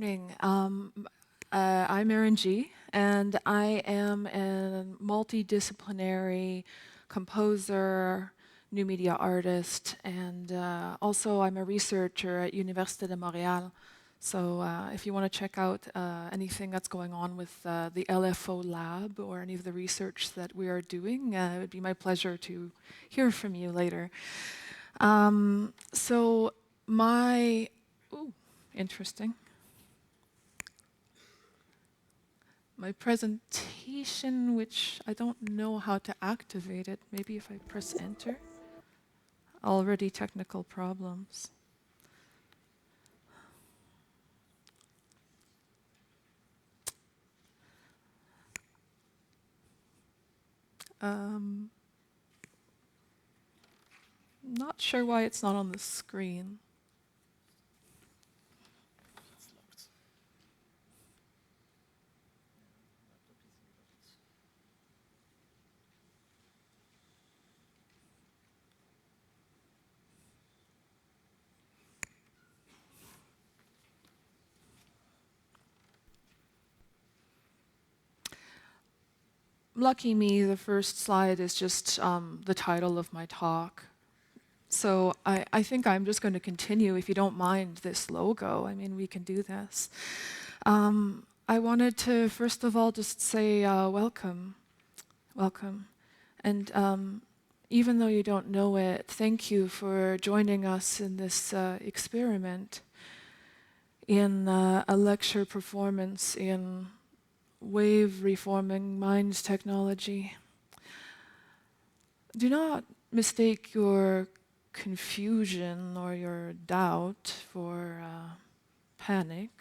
morning. I'm Erin Gee, and I am a multidisciplinary composer, new media artist, and also I'm a researcher at Université de Montréal. So if you want to check out anything that's going on with the LFO lab or any of the research that we are doing, it would be my pleasure to hear from you later. Interesting. My presentation, which I don't know how to activate it. Maybe if I press enter. Already technical problems. Not sure why it's not on the screen. Lucky me, the first slide is just the title of my talk. So I think I'm just going to continue, if you don't mind, this logo. I mean, we can do this. I wanted to, first of all, just say welcome. Welcome. And even though you don't know it, thank you for joining us in this experiment in a lecture performance in wave reforming mind technology. Do not mistake your confusion or your doubt for panic.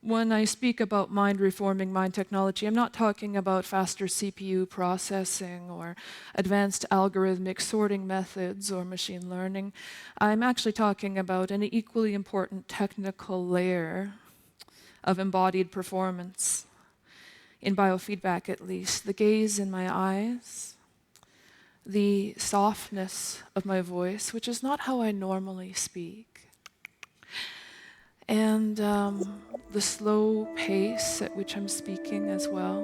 When I speak about mind reforming mind technology, I'm not talking about faster CPU processing or advanced algorithmic sorting methods or machine learning. I'm actually talking about an equally important technical layer of embodied performance, in biofeedback at least. The gaze in my eyes, the softness of my voice, which is not how I normally speak, and the slow pace at which I'm speaking as well.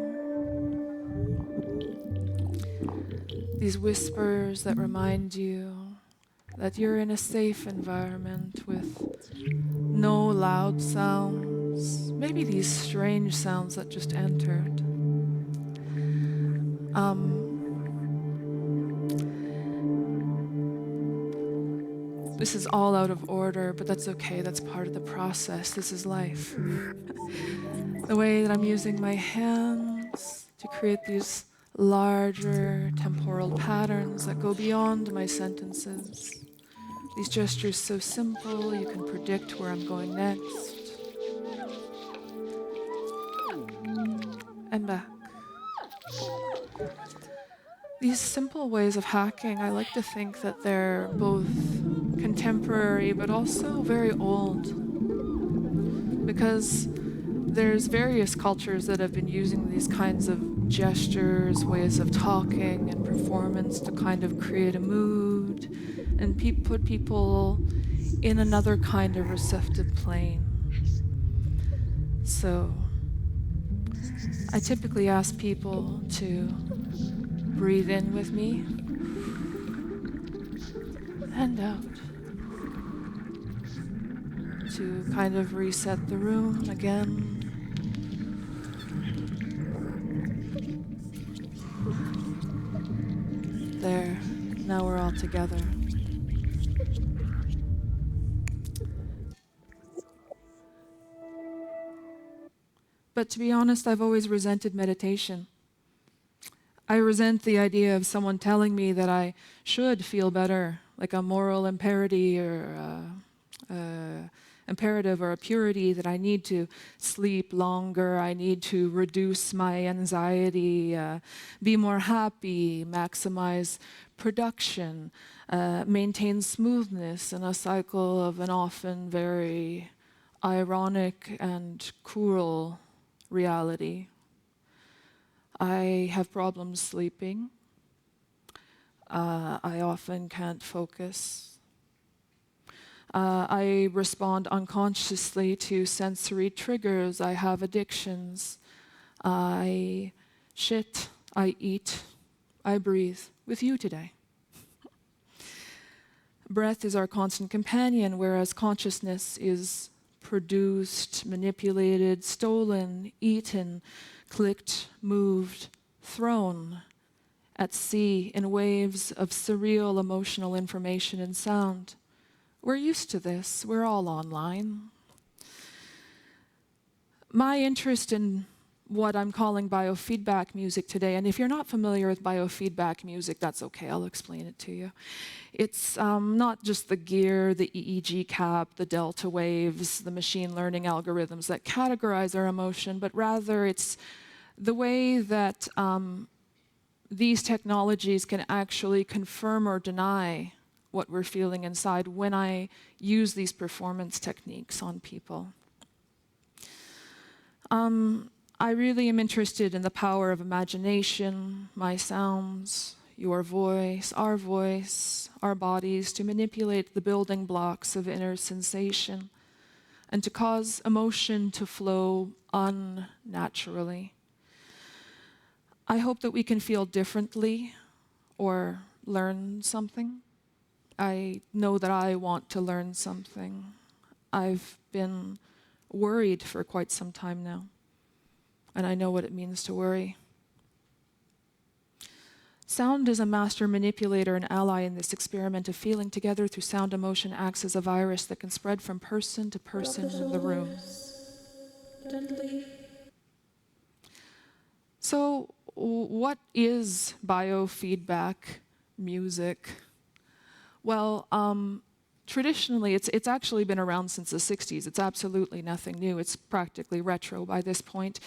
These whispers that remind you that you're in a safe environment with no loud sounds, maybe these strange sounds that just entered. This is all out of order, but that's okay. That's part of the process. This is life. The way that I'm using my hands to create these larger temporal patterns that go beyond my sentences. These gestures so simple, you can predict where I'm going next. And back. These simple ways of hacking, I like to think that they're both contemporary but also very old. Because there's various cultures that have been using these kinds of gestures, ways of talking and performance to kind of create a mood and put people in another kind of receptive plane. So I typically ask people to breathe in with me and out, to kind of reset the room again. There, now we're all together. But to be honest, I've always resented meditation. I resent the idea of someone telling me that I should feel better, like a moral imperative or a purity, that I need to sleep longer, I need to reduce my anxiety, be more happy, maximize production, maintain smoothness in a cycle of an often very ironic and cruel reality. I have problems sleeping. I often can't focus. I respond unconsciously to sensory triggers. I have addictions. I shit, I eat, I breathe with you today. Breath is our constant companion, whereas consciousness is produced, manipulated, stolen, eaten, clicked, moved, thrown at sea in waves of surreal emotional information and sound. We're used to this. We're all online. My interest in what I'm calling biofeedback music today, and if you're not familiar with biofeedback music, that's okay, I'll explain it to you. It's not just the gear, the EEG cap, the delta waves, the machine learning algorithms that categorize our emotion, but rather it's the way that these technologies can actually confirm or deny what we're feeling inside when I use these performance techniques on people. I really am interested in the power of imagination, my sounds, your voice, our bodies, to manipulate the building blocks of inner sensation and to cause emotion to flow unnaturally. I hope that we can feel differently or learn something. I know that I want to learn something. I've been worried for quite some time now, and I know what it means to worry. Sound is a master manipulator and ally in this experiment of feeling together through sound. Emotion acts as a virus that can spread from person to person in the room. So, what is biofeedback music? Well, traditionally, it's actually been around since the 60s. It's absolutely nothing new. It's practically retro by this point.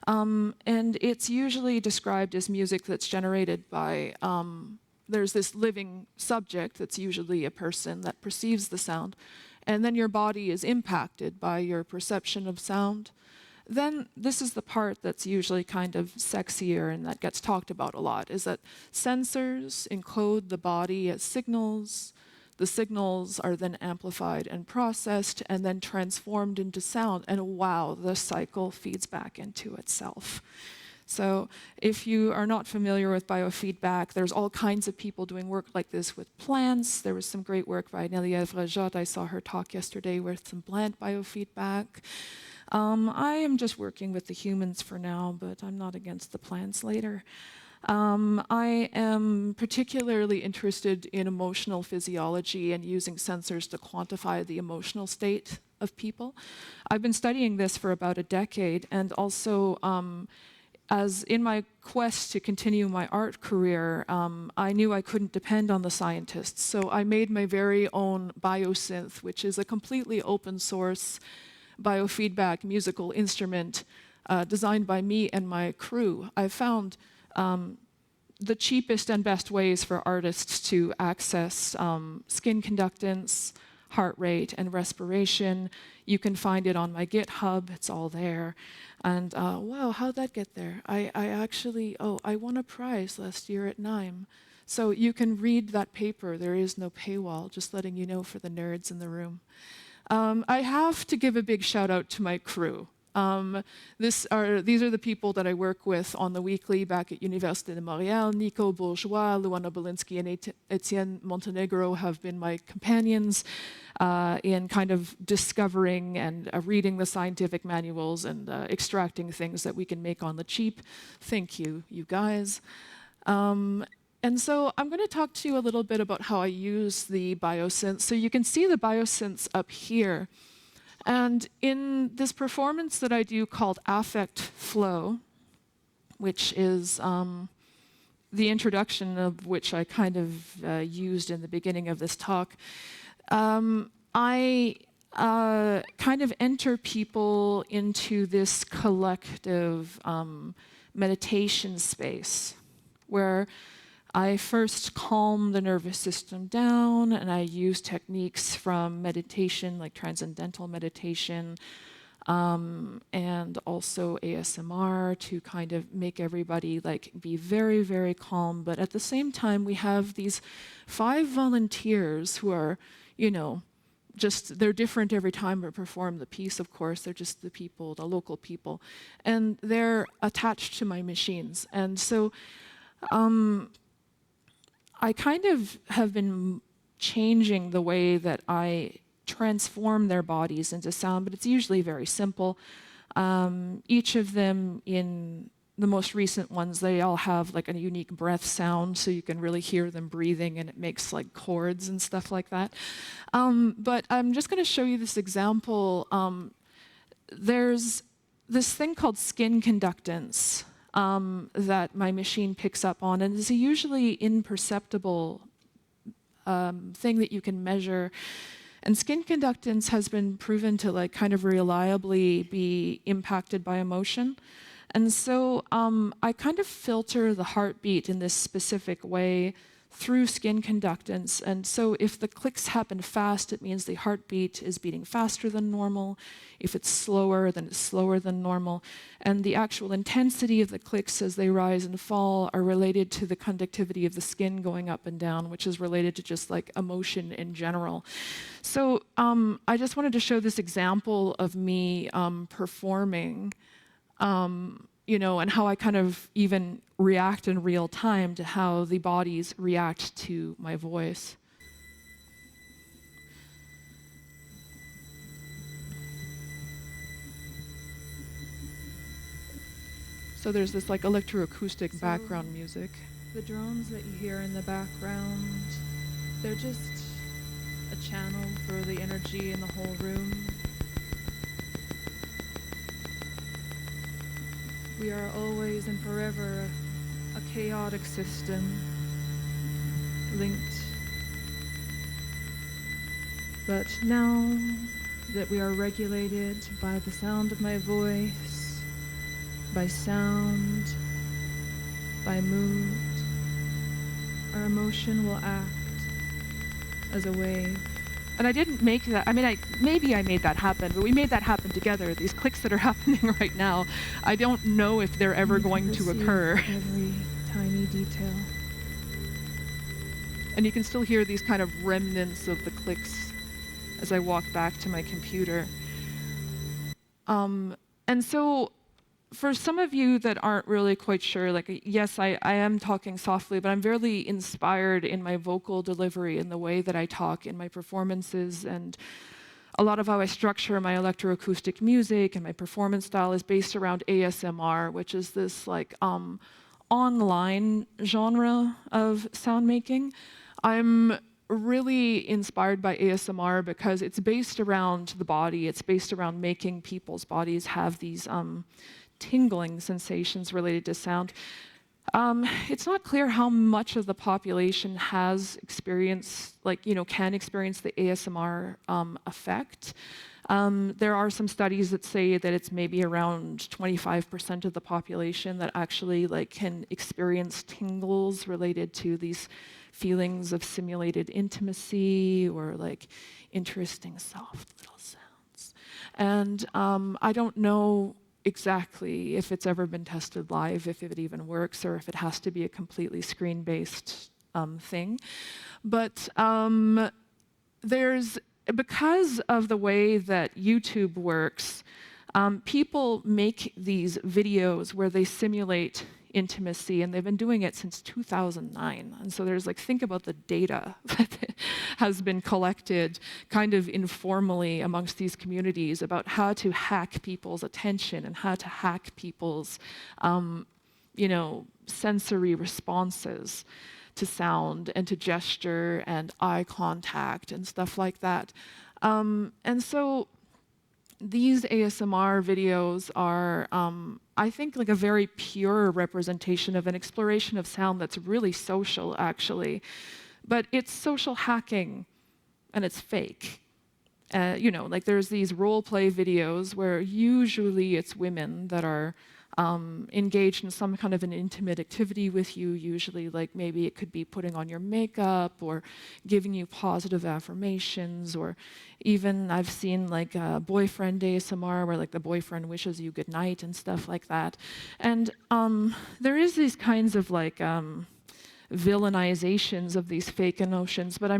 And it's usually described as music that's generated by, there's this living subject that's usually a person that perceives the sound, and then your body is impacted by your perception of sound. Then this is the part that's usually kind of sexier and that gets talked about a lot, is that sensors encode the body as signals. The signals are then amplified and processed and then transformed into sound. And wow, the cycle feeds back into itself. So if you are not familiar with biofeedback, there's all kinds of people doing work like this with plants. There was some great work by Nelly Vrajot. I saw her talk yesterday with some plant biofeedback. I am just working with the humans for now, but I'm not against the plants later. I am particularly interested in emotional physiology and using sensors to quantify the emotional state of people. I've been studying this for about a decade, and also as in my quest to continue my art career, I knew I couldn't depend on the scientists, so I made my very own biosynth, which is a completely open source biofeedback musical instrument designed by me and my crew. I found the cheapest and best ways for artists to access skin conductance, heart rate, and respiration. You can find it on my GitHub, it's all there. And wow, how'd that get there? I actually, I won a prize last year at NIME. So you can read that paper, there is no paywall, just letting you know for the nerds in the room. I have to give a big shout out to my crew. These are the people that I work with on the weekly back at Université de Montréal. Nico Bourgeois, Luana Belinsky, and Etienne Montenegro have been my companions in kind of discovering and reading the scientific manuals and extracting things that we can make on the cheap. Thank you, you guys. And so I'm going to talk to you a little bit about how I use the biosynths. So you can see the biosynths up here. And in this performance that I do called Affect Flow, which is the introduction of which I kind of used in the beginning of this talk, I kind of enter people into this collective meditation space where I first calm the nervous system down, and I use techniques from meditation, like transcendental meditation, and also ASMR to kind of make everybody like be very, very calm. But at the same time, we have these 5 volunteers who are, they're different every time we perform the piece, of course. They're just the people, the local people. And they're attached to my machines. And so I kind of have been changing the way that I transform their bodies into sound, but it's usually very simple. Each of them, in the most recent ones, they all have like a unique breath sound, so you can really hear them breathing, and it makes like chords and stuff like that. But I'm just going to show you this example. There's this thing called skin conductance that my machine picks up on, and it's a usually imperceptible thing that you can measure. And skin conductance has been proven to like kind of reliably be impacted by emotion. And so I kind of filter the heartbeat in this specific way through skin conductance. And so if the clicks happen fast, it means the heartbeat is beating faster than normal. If it's slower, then it's slower than normal. And the actual intensity of the clicks as they rise and fall are related to the conductivity of the skin going up and down, which is related to just like emotion in general. So I just wanted to show this example of me performing and how I kind of even react in real time to how the bodies react to my voice. So there's this like electroacoustic background music. The drones that you hear in the background, they're just a channel for the energy in the whole room. We are always and forever a chaotic system, linked. But now that we are regulated by the sound of my voice, by sound, by mood, our emotion will act as a wave. And I didn't make that, maybe I made that happen, but we made that happen together. These clicks that are happening right now, I don't know if they're ever going to occur. Every tiny detail. And you can still hear these kind of remnants of the clicks as I walk back to my computer. And so for some of you that aren't really quite sure, like, yes, I am talking softly, but I'm very inspired in my vocal delivery, in the way that I talk in my performances, and a lot of how I structure my electroacoustic music and my performance style is based around ASMR, which is this like online genre of sound making. I'm really inspired by ASMR because it's based around the body. It's based around making people's bodies have these tingling sensations related to sound. It's not clear how much of the population has experienced, can experience the ASMR effect. There are some studies that say that it's maybe around 25% of the population that actually can experience tingles related to these feelings of simulated intimacy or interesting soft little sounds. And I don't know exactly if it's ever been tested live, if it even works, or if it has to be a completely screen-based thing. But because of the way that YouTube works, people make these videos where they simulate intimacy, and they've been doing it since 2009. And so there's think about the data that has been collected kind of informally amongst these communities about how to hack people's attention and how to hack people's, sensory responses to sound and to gesture and eye contact and stuff like that. And so these ASMR videos are, I think, a very pure representation of an exploration of sound that's really social, actually. But it's social hacking, and it's fake. There's these role play videos where usually it's women that are engaged in some kind of an intimate activity with you, usually maybe it could be putting on your makeup or giving you positive affirmations, or even I've seen boyfriend ASMR where the boyfriend wishes you good night and stuff like that. And there is these kinds of villainizations of these fake emotions, but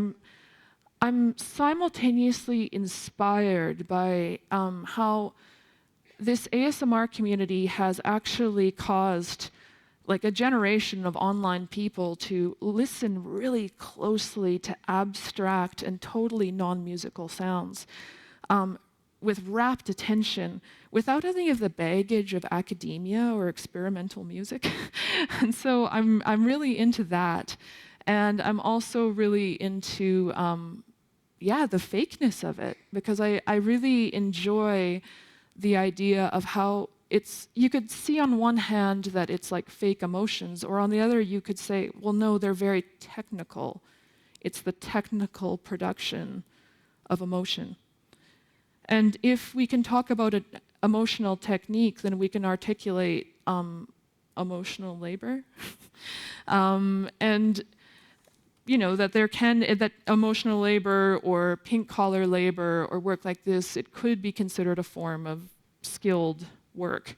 I'm simultaneously inspired by how this ASMR community has actually caused like a generation of online people to listen really closely to abstract and totally non-musical sounds with rapt attention without any of the baggage of academia or experimental music. And so I'm really into that. And I'm also really into the fakeness of it, because I really enjoy the idea of how you could see on one hand that it's like fake emotions, or on the other you could say, well, no, they're very technical. It's the technical production of emotion. And if we can talk about an emotional technique, then we can articulate emotional labor. And you know, that emotional labor or pink collar labor or work like this, it could be considered a form of skilled work.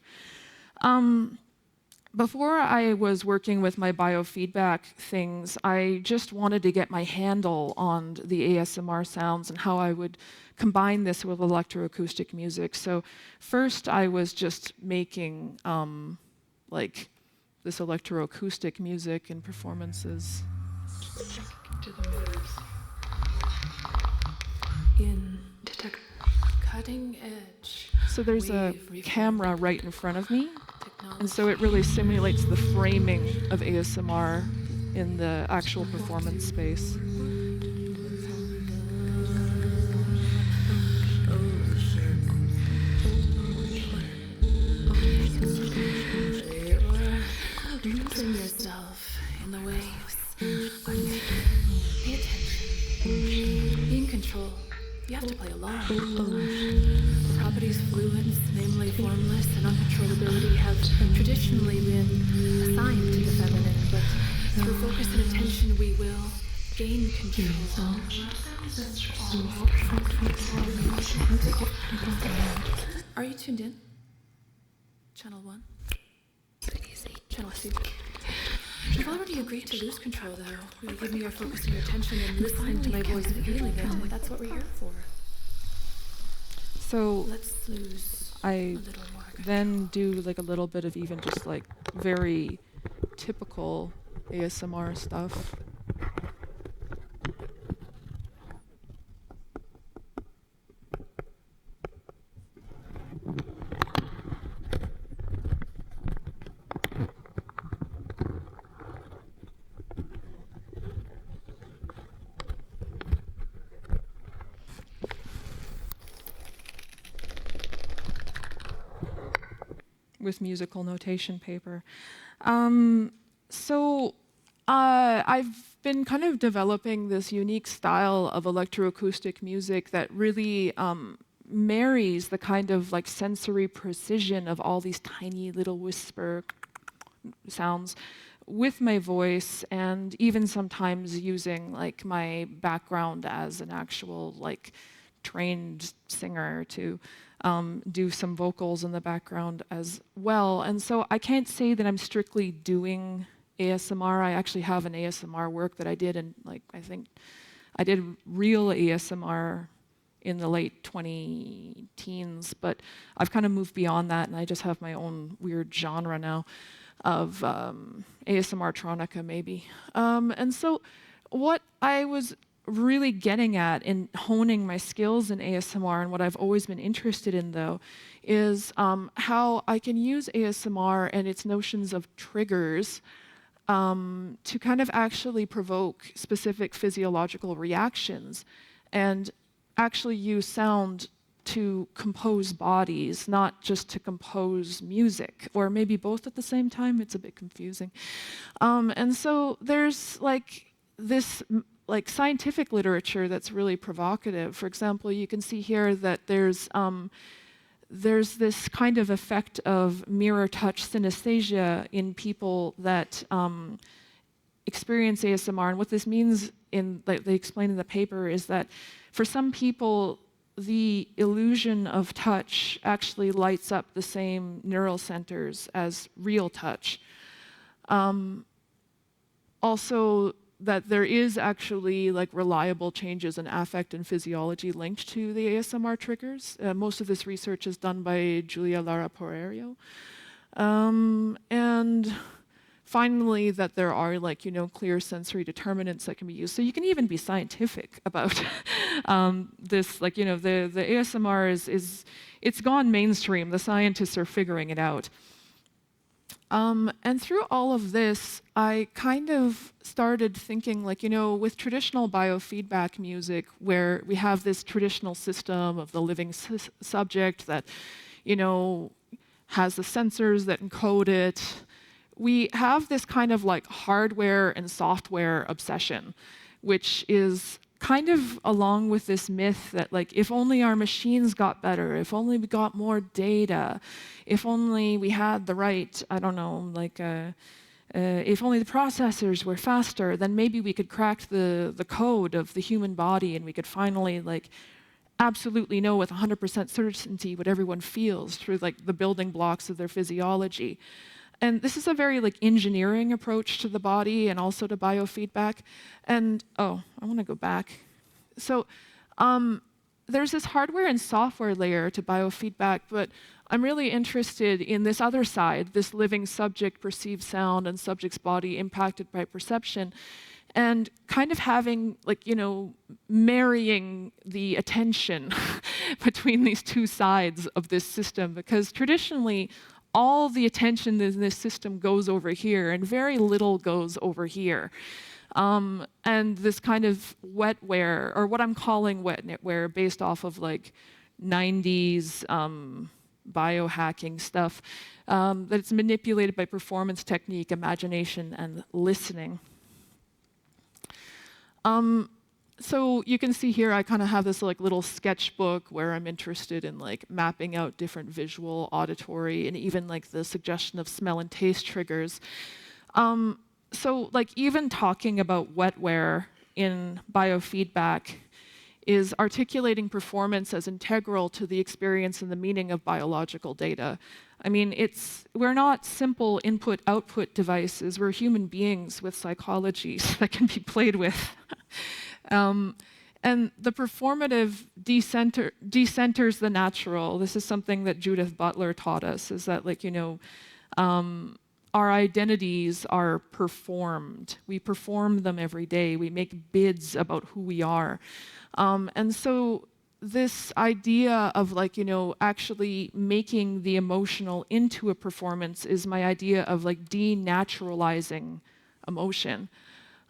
Before I was working with my biofeedback things, I just wanted to get my handle on the ASMR sounds and how I would combine this with electroacoustic music. So first I was just making like this electroacoustic music and performances. To the moves. In cutting edge. So there's a camera right in front of me, and so it really simulates the framing of ASMR in the actual performance space. Losing yourself in the waves. Pay attention. Be in control. You have to play along. The properties fluence, namely formless and uncontrollability, have traditionally been assigned to the feminine, but through focus and attention we will gain control. Are you tuned in? Channel 1? Channel 2? You've already agreed to lose control, though. You give me your focus and your attention and listening to my voice and feeling it. That's what we're here for. So let's lose I then do like a little bit of even just like very typical ASMR stuff. With musical notation paper. I've been kind of developing this unique style of electroacoustic music that really marries the kind of like sensory precision of all these tiny little whisper sounds with my voice, and even sometimes using like my background as an actual like trained singer to do some vocals in the background as well. And so I can't say that I'm strictly doing ASMR. I actually have an ASMR work that I did in like, I think I did real ASMR in the late 20-teens, but I've kind of moved beyond that and I just have my own weird genre now of ASMR tronica maybe. And so what I was really getting at in honing my skills in ASMR, and what I've always been interested in though, is how I can use ASMR and its notions of triggers to kind of actually provoke specific physiological reactions and actually use sound to compose bodies, not just to compose music, or maybe both at the same time. It's a bit confusing. And so there's like this like scientific literature that's really provocative. For example, you can see here that there's this kind of effect of mirror touch synesthesia in people that experience ASMR. And what this means, like they explain in the paper, is that for some people, the illusion of touch actually lights up the same neural centers as real touch. Also, that there is actually like reliable changes in affect and physiology linked to the ASMR triggers. Most of this research is done by Julia Lara Poerio. And finally, that there are like, clear sensory determinants that can be used. So you can even be scientific about this, like, the ASMR it's gone mainstream. The scientists are figuring it out. And through all of this, I kind of started thinking, like, with traditional biofeedback music, where we have this traditional system of the living subject that, has the sensors that encode it, we have this kind of like hardware and software obsession, which is kind of along with this myth that like if only our machines got better, if only we got more data, if only we had the right, I don't know, like if only the processors were faster, then maybe we could crack the code of the human body and we could finally like absolutely know with 100% certainty what everyone feels through like the building blocks of their physiology. And this is a very like engineering approach to the body and also to biofeedback. And I want to go back. So there's this hardware and software layer to biofeedback, but I'm really interested in this other side, this living subject perceived sound and subject's body impacted by perception, and kind of having like, marrying the attention between these two sides of this system, because traditionally, all the attention in this system goes over here, and very little goes over here. And this kind of wetware, or what I'm calling wetware, based off of like 90s biohacking stuff, that it's manipulated by performance technique, imagination, and listening. So you can see here, I kind of have this like little sketchbook where I'm interested in like mapping out different visual, auditory, and even like the suggestion of smell and taste triggers. So like even talking about wetware in biofeedback is articulating performance as integral to the experience and the meaning of biological data. I mean, we're not simple input-output devices. We're human beings with psychologies that can be played with. And the performative decenters the natural. This is something that Judith Butler taught us, is that like, our identities are performed. We perform them every day. We make bids about who we are. And so this idea of like, actually making the emotional into a performance is my idea of like denaturalizing emotion.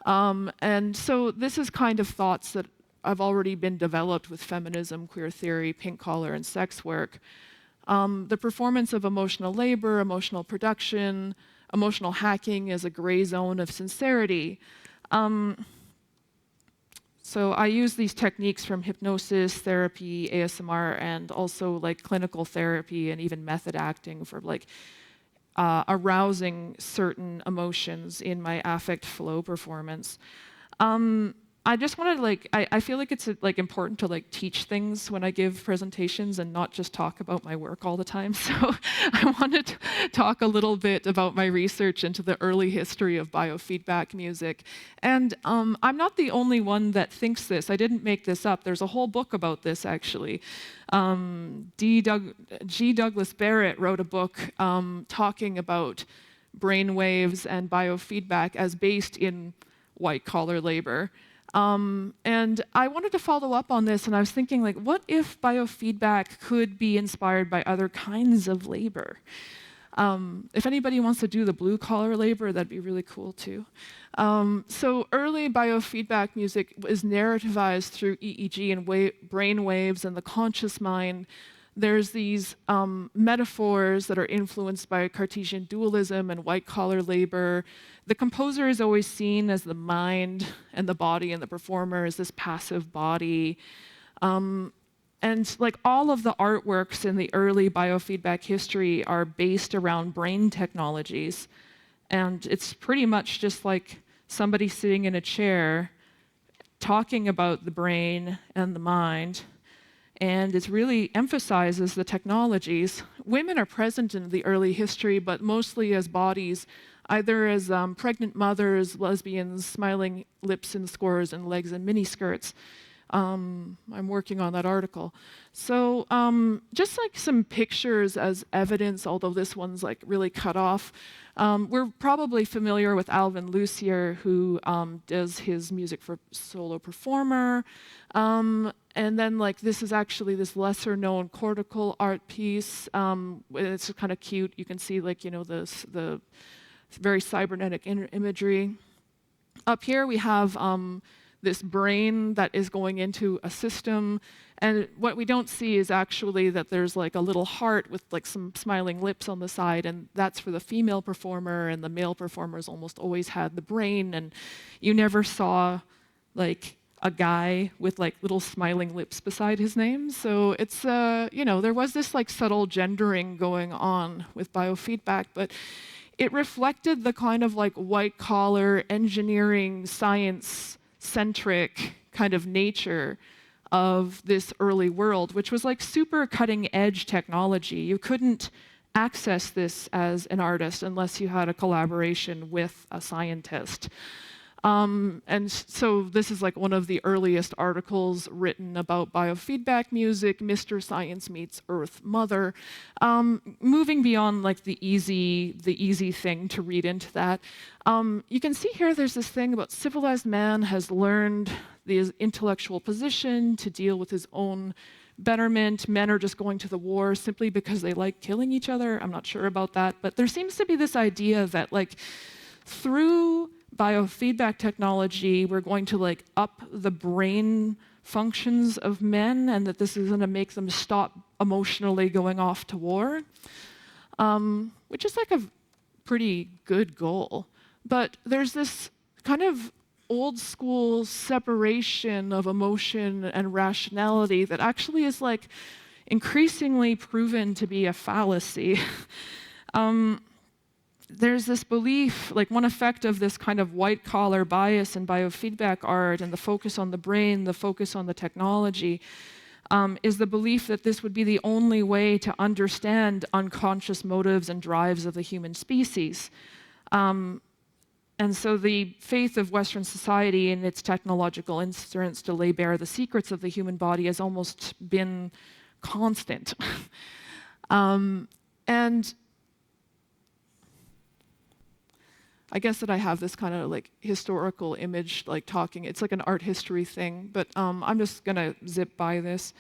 And so this is kind of thoughts that have already been developed with feminism, queer theory, pink collar, and sex work. The performance of emotional labor, emotional production, emotional hacking is a gray zone of sincerity. So I use these techniques from hypnosis, therapy, ASMR, and also like clinical therapy and even method acting for like arousing certain emotions in my affect flow performance. I just wanted to like, I feel like it's like important to like teach things when I give presentations and not just talk about my work all the time. So I wanted to talk a little bit about my research into the early history of biofeedback music. And I'm not the only one that thinks this. I didn't make this up. There's a whole book about this actually. G. Douglas Barrett wrote a book talking about brain waves and biofeedback as based in white-collar labor. And I wanted to follow up on this, and I was thinking, like, what if biofeedback could be inspired by other kinds of labor? If anybody wants to do the blue-collar labor, that'd be really cool, too. So early biofeedback music is narrativized through EEG and brain waves and the conscious mind. There's these metaphors that are influenced by Cartesian dualism and white-collar labor. The composer is always seen as the mind, and the body and the performer as this passive body. And like all of the artworks in the early biofeedback history are based around brain technologies. And it's pretty much just like somebody sitting in a chair talking about the brain and the mind. And it really emphasizes the technologies. Women are present in the early history, but mostly as bodies either as pregnant mothers, lesbians, smiling lips in squares and legs in miniskirts. I'm working on that article. So just like some pictures as evidence, although this one's like really cut off. We're probably familiar with Alvin Lucier, who does his music for solo performer. And then like this is actually this lesser known cortical art piece. It's kind of cute. You can see like, you know, the very cybernetic imagery. Up here we have this brain that is going into a system. And what we don't see is actually that there's like a little heart with like some smiling lips on the side, and that's for the female performer, and the male performers almost always had the brain, and you never saw like a guy with like little smiling lips beside his name. So it's, you know, there was this like subtle gendering going on with biofeedback, but it reflected the kind of like white collar engineering science centric kind of nature of this early world, which was like super cutting edge technology. You couldn't access this as an artist unless you had a collaboration with a scientist. And so this is like one of the earliest articles written about biofeedback music, Mr. Science meets Earth Mother. Moving beyond like the easy thing to read into that, you can see here there's this thing about civilized man has learned the intellectual position to deal with his own betterment. Men are just going to the war simply because they like killing each other. I'm not sure about that, but there seems to be this idea that like through biofeedback technology, we're going to like up the brain functions of men, and that this is going to make them stop emotionally going off to war, which is like a pretty good goal. But there's this kind of old school separation of emotion and rationality that actually is like increasingly proven to be a fallacy. There's this belief, like one effect of this kind of white collar bias in biofeedback art and the focus on the brain, the focus on the technology, is the belief that this would be the only way to understand unconscious motives and drives of the human species. And so the faith of Western society in its technological instruments to lay bare the secrets of the human body has almost been constant. And I guess that I have this kind of like historical image, like talking, it's like an art history thing, but I'm just gonna zip by this.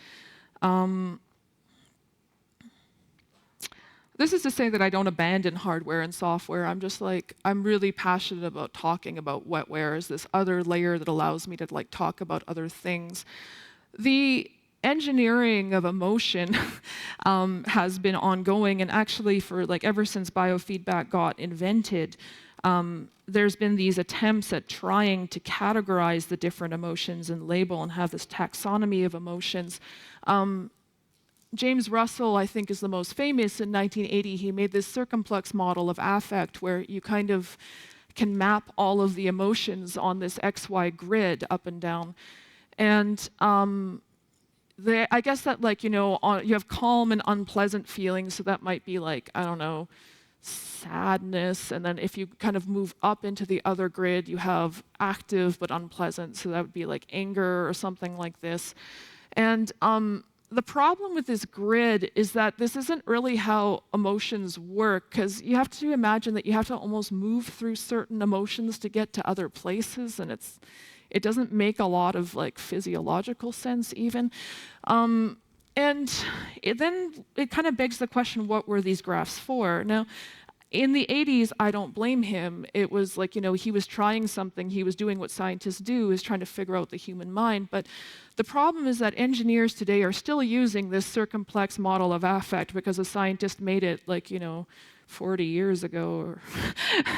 This is to say that I don't abandon hardware and software. I'm just like, I'm really passionate about talking about wetware as this other layer that allows me to like talk about other things. The engineering of emotion has been ongoing, and actually for like ever since biofeedback got invented, there's been these attempts at trying to categorize the different emotions and label and have this taxonomy of emotions. James Russell, I think, is the most famous. In 1980, he made this circumplex model of affect where you kind of can map all of the emotions on this XY grid up and down. And I guess that, like, you know, you have calm and unpleasant feelings, so that might be like, I don't know, sadness. And then if you kind of move up into the other grid, you have active but unpleasant, so that would be like anger or something like this. And the problem with this grid is that this isn't really how emotions work, because you have to imagine that you have to almost move through certain emotions to get to other places, and it doesn't make a lot of like physiological sense even. And then it kind of begs the question, what were these graphs for? Now, in the 80s, I don't blame him. It was like, you know, he was trying something. He was doing what scientists do, is trying to figure out the human mind. But the problem is that engineers today are still using this circumplex model of affect because a scientist made it, like, you know, 40 years ago.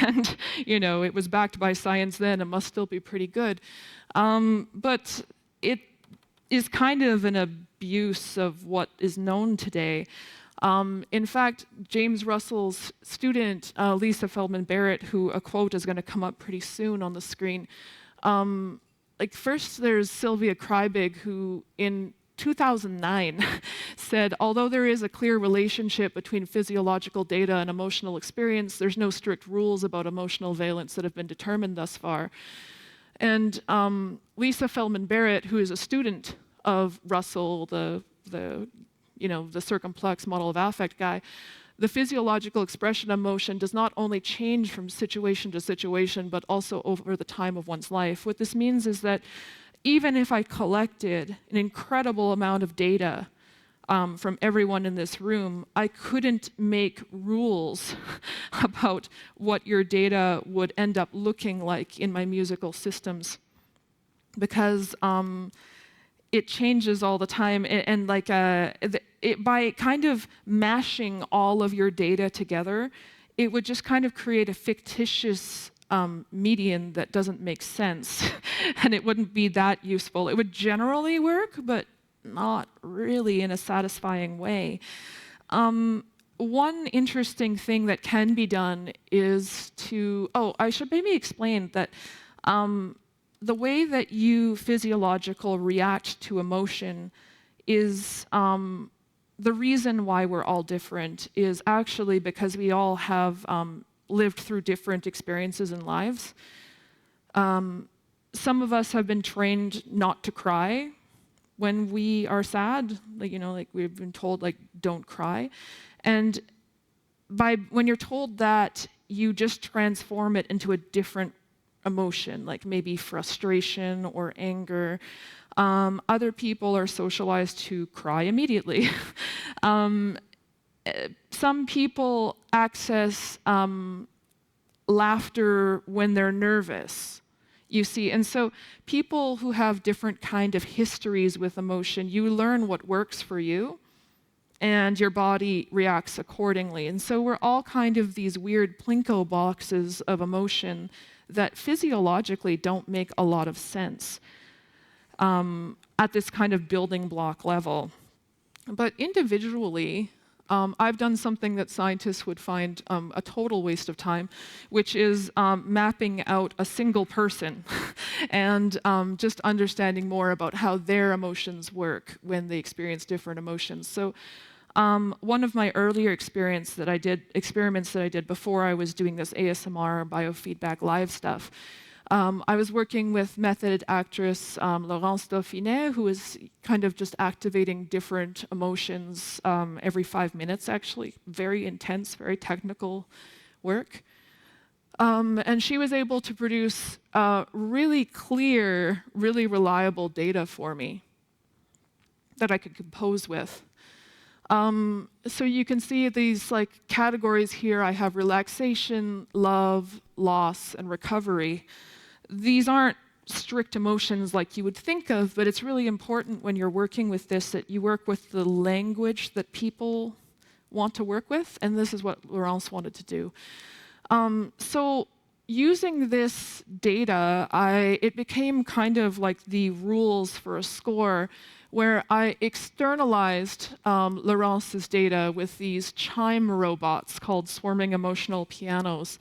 And, you know, it was backed by science then. It must still be pretty good. But it is kind of an abuse of what is known today. In fact, James Russell's student, Lisa Feldman Barrett, who a quote is going to come up pretty soon on the screen. Like first there's Sylvia Kreibig, who in 2009 said, although there is a clear relationship between physiological data and emotional experience, there's no strict rules about emotional valence that have been determined thus far. And Lisa Feldman Barrett, who is a student of Russell, the circumplex model of affect guy, the physiological expression of emotion does not only change from situation to situation, but also over the time of one's life. What this means is that even if I collected an incredible amount of data from everyone in this room, I couldn't make rules about what your data would end up looking like in my musical systems, because it changes all the time. And like by kind of mashing all of your data together, it would just kind of create a fictitious median that doesn't make sense, and it wouldn't be that useful. It would generally work, but not really in a satisfying way. One interesting thing that can be done is to, I should maybe explain that the way that you physiological react to emotion is the reason why we're all different is actually because we all have lived through different experiences in lives. Some of us have been trained not to cry when we are sad, like we've been told, like, don't cry. And when you're told that, you just transform it into a different emotion, like maybe frustration or anger. Other people are socialized to cry immediately. Some people access laughter when they're nervous, you see. And so people who have different kind of histories with emotion, you learn what works for you, and your body reacts accordingly. And so we're all kind of these weird Plinko boxes of emotion that physiologically don't make a lot of sense at this kind of building block level. But individually, I've done something that scientists would find a total waste of time, which is mapping out a single person and just understanding more about how their emotions work when they experience different emotions. So one of my earlier experiments that I did before I was doing this ASMR biofeedback live stuff, I was working with method actress Laurence Dauphiné, who is kind of just activating different emotions every 5 minutes, actually. Very intense, very technical work. And she was able to produce really clear, really reliable data for me that I could compose with. So you can see these like categories here. I have relaxation, love, loss, and recovery. These aren't strict emotions like you would think of, but it's really important when you're working with this that you work with the language that people want to work with, and this is what Laurence wanted to do. So using this data, it became kind of like the rules for a score, where I externalized Laurence's data with these chime robots called swarming emotional pianos.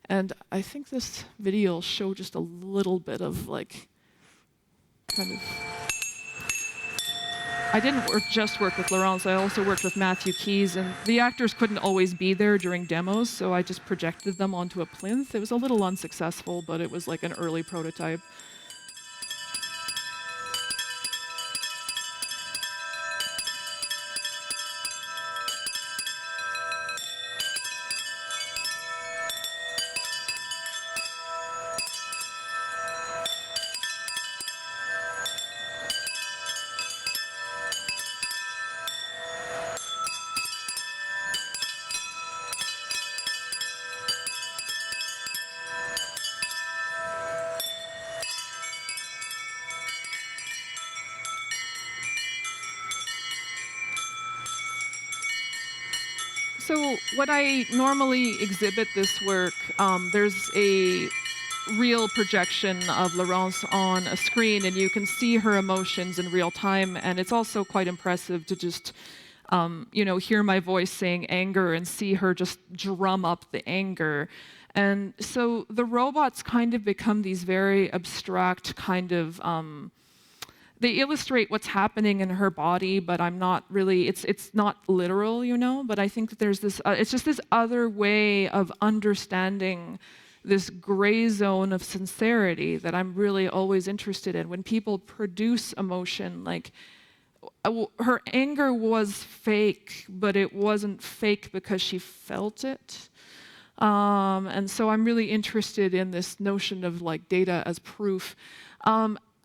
And I think this video will show just a little bit of like, kind of. I didn't just work with Laurence, I also worked with Matthew Keys, and the actors couldn't always be there during demos, so I just projected them onto a plinth. It was a little unsuccessful, but it was like an early prototype. So when I normally exhibit this work, there's a real projection of Laurence on a screen, and you can see her emotions in real time, and it's also quite impressive to just hear my voice saying anger and see her just drum up the anger. And so the robots kind of become these very abstract kind of they illustrate what's happening in her body, but I'm not really, it's not literal, you know, but I think that there's this, it's just this other way of understanding this gray zone of sincerity that I'm really always interested in. When people produce emotion, like, her anger was fake, but it wasn't fake because she felt it. And so I'm really interested in this notion of like data as proof.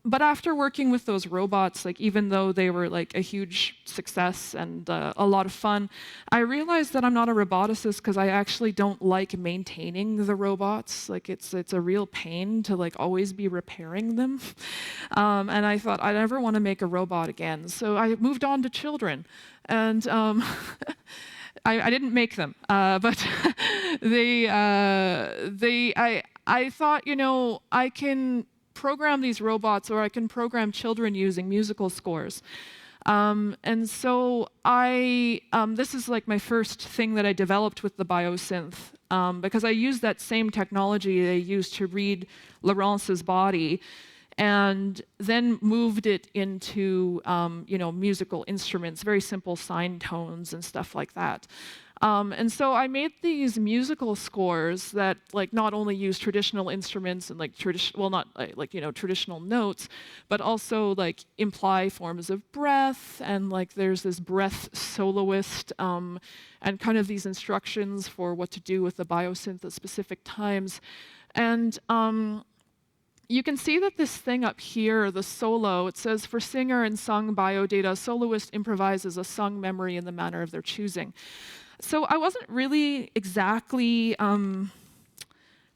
But after working with those robots, like even though they were like a huge success and a lot of fun, I realized that I'm not a roboticist because I actually don't like maintaining the robots. Like it's a real pain to like always be repairing them. And I thought I never want to make a robot again. So I moved on to children, and I didn't make them, but I thought, you know, I can program these robots, or I can program children using musical scores. And so this is like my first thing that I developed with the biosynth, because I used that same technology they used to read Laurence's body, and then moved it into you know, musical instruments, very simple sine tones and stuff like that. And so I made these musical scores that like not only use traditional instruments and like not like, you know, traditional notes, but also like imply forms of breath, and like there's this breath soloist, and kind of these instructions for what to do with the biosynth at specific times. And you can see that this thing up here, the solo, it says, for singer and sung biodata, soloist improvises a sung memory in the manner of their choosing. So I wasn't really exactly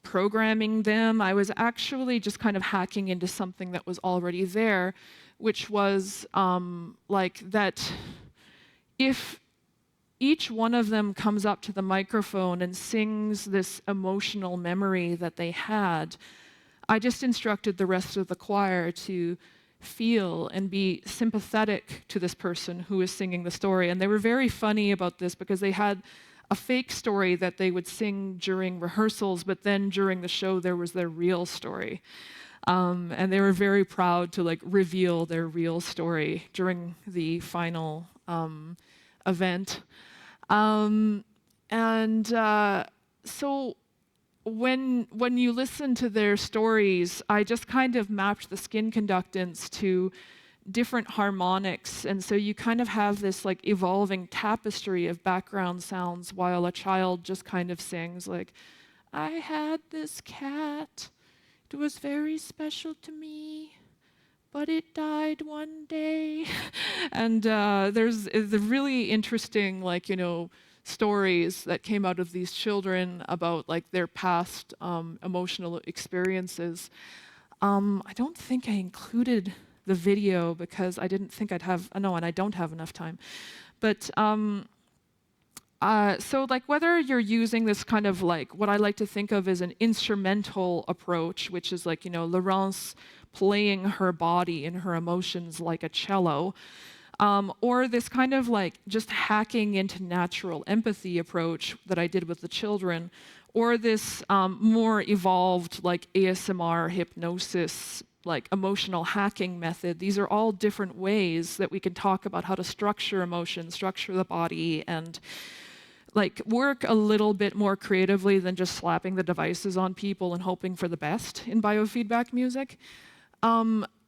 programming them. I was actually just kind of hacking into something that was already there, which was like that if each one of them comes up to the microphone and sings this emotional memory that they had, I just instructed the rest of the choir to feel and be sympathetic to this person who is singing the story. And they were very funny about this because they had a fake story that they would sing during rehearsals, but then during the show there was their real story. And they were very proud to like reveal their real story during the final event. So when you listen to their stories, I just kind of mapped the skin conductance to different harmonics, and so you kind of have this like evolving tapestry of background sounds while a child just kind of sings like, I had this cat, it was very special to me, but it died one day. And there's the really interesting, like, you know, stories that came out of these children about like their past emotional experiences. I don't think I included the video because I didn't think I'd have, no, and I don't have enough time. But so like whether you're using this kind of like what I like to think of as an instrumental approach, which is like, you know, Laurence playing her body and her emotions like a cello, or this kind of like just hacking into natural empathy approach that I did with the children, or this more evolved like ASMR hypnosis, like emotional hacking method. These are all different ways that we can talk about how to structure emotion, structure the body, and like work a little bit more creatively than just slapping the devices on people and hoping for the best in biofeedback music.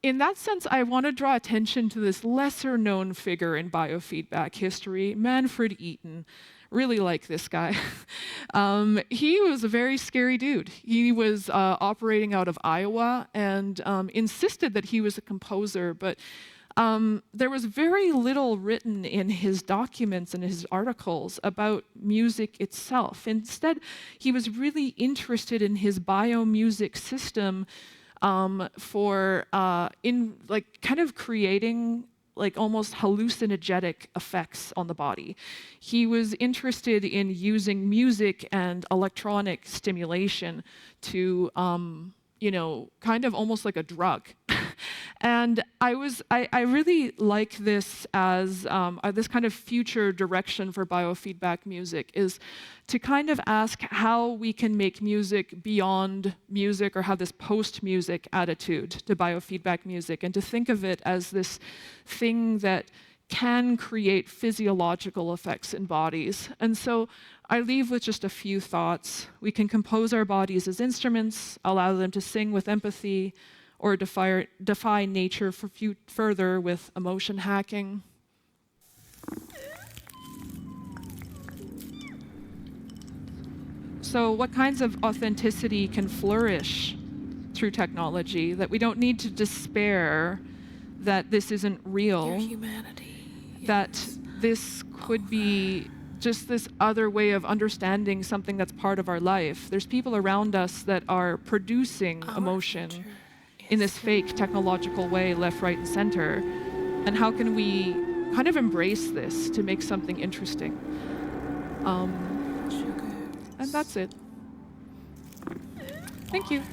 In that sense, I want to draw attention to this lesser-known figure in biofeedback history, Manfred Eaton. Really like this guy. He was a very scary dude. He was operating out of Iowa and insisted that he was a composer, but there was very little written in his documents and his articles about music itself. Instead, he was really interested in his biomusic system for in like kind of creating like almost hallucinogenic effects on the body. He was interested in using music and electronic stimulation to, you know, kind of almost like a drug. And I really like this as this kind of future direction for biofeedback music, is to kind of ask how we can make music beyond music, or have this post-music attitude to biofeedback music, and to think of it as this thing that can create physiological effects in bodies. And so I leave with just a few thoughts. We can compose our bodies as instruments, allow them to sing with empathy, or defy nature further with emotion hacking. So what kinds of authenticity can flourish through technology, that we don't need to despair that this isn't real? Your humanity. That this could be just this other way of understanding something that's part of our life. There's people around us that are producing emotion in this fake technological way, left, right, and center. And how can we kind of embrace this to make something interesting? And that's it. Thank you.